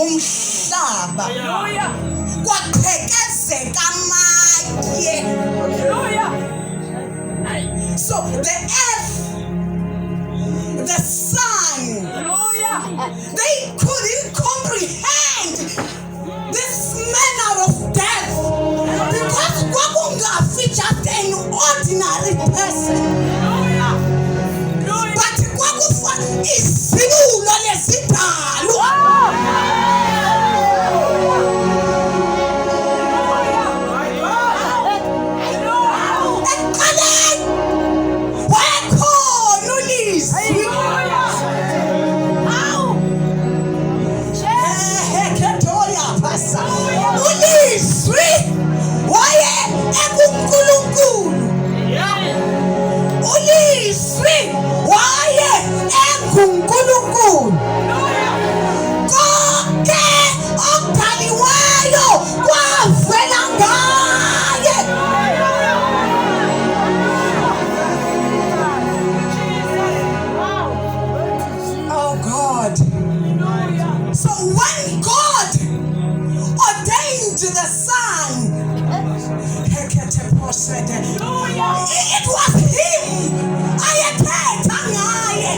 umhlaba kwaqhekezeka amatye. So the earth, the sun, they couldn't comprehend this manner of death because kwakungafi just an ordinary person, but kwakufa izibulo lezidalwa. So when God ordained the sun, it was him. Ayethetha ngaye.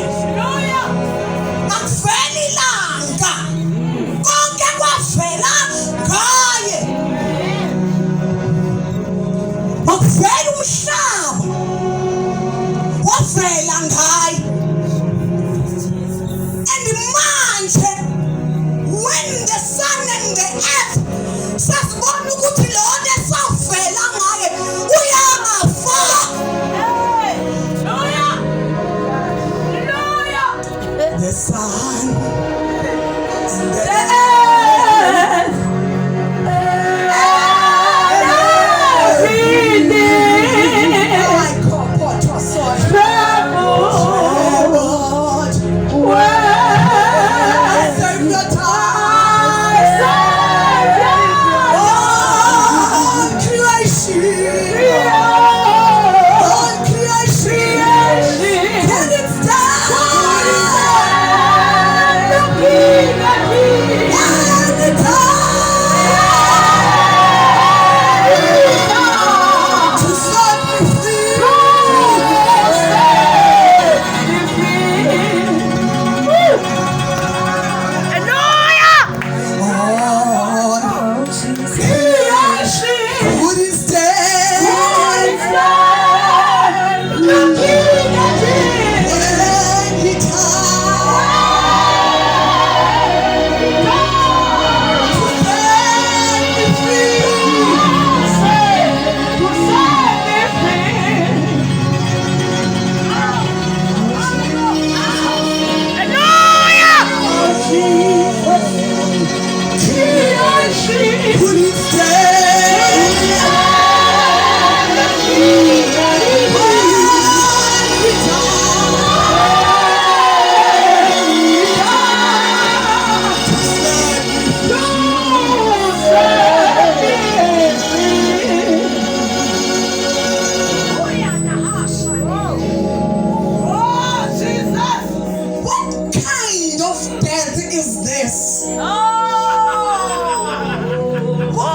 Akuveli ilanga. Konke kwavela ngaye. Akuveli umhlaba. Wavela ngaye. And manje, when the sun and the earth sasibona ukuthi lona esavela ngaye uyafa. The sun and the earth everything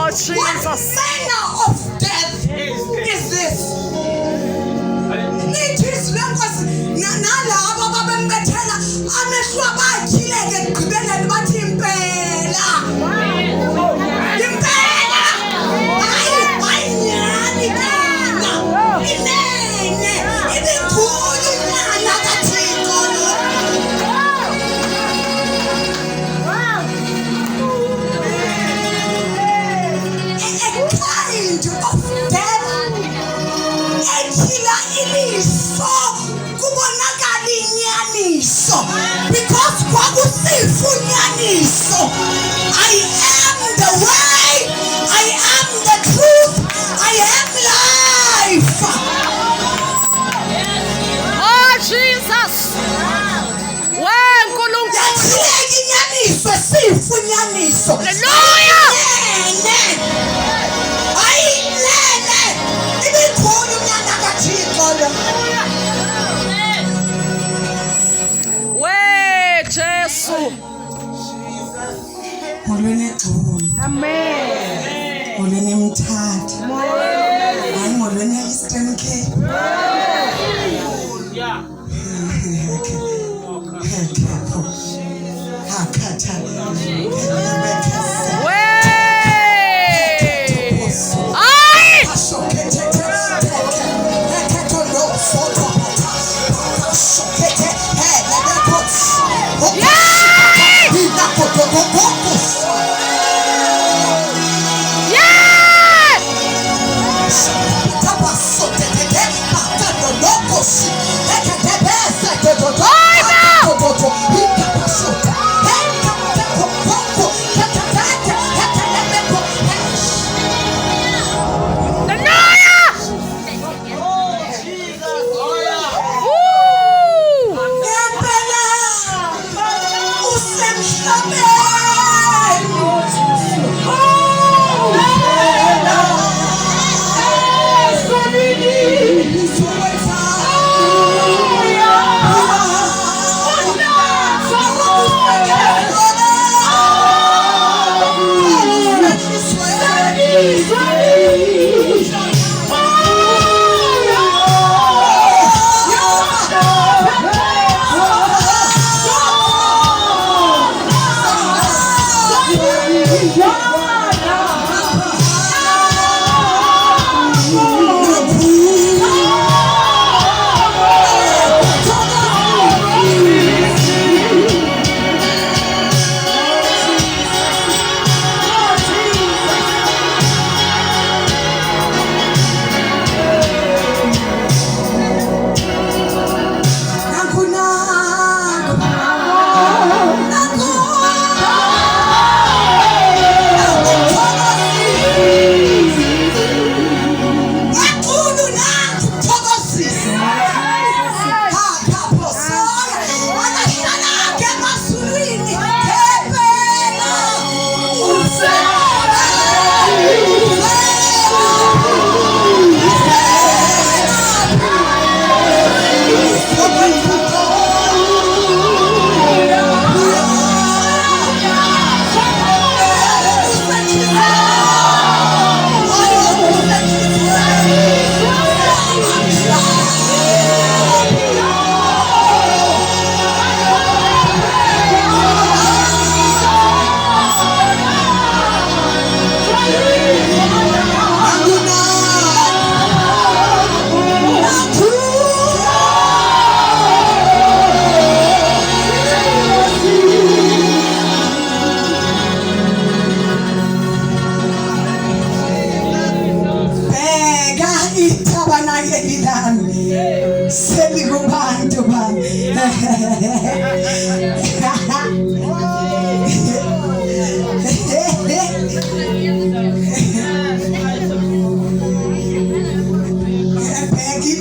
What manner of death is this? It is because nalabo babembethela amehlo abathileke ekugqibeleni bathi impela. Impela. Hayi nyani inene ibikhulu nyana kaThixo lo. Of death, ekhila iliso kubonakala inyaniso because kwakusifunyaniso. I am the way, I am the truth, I am life. Oh Jesus, weNkulunkulu inyaniso sifunyaniso. Hallelujah. Amen. Molweni Mthatha. Hayi molweni Eastern Cape.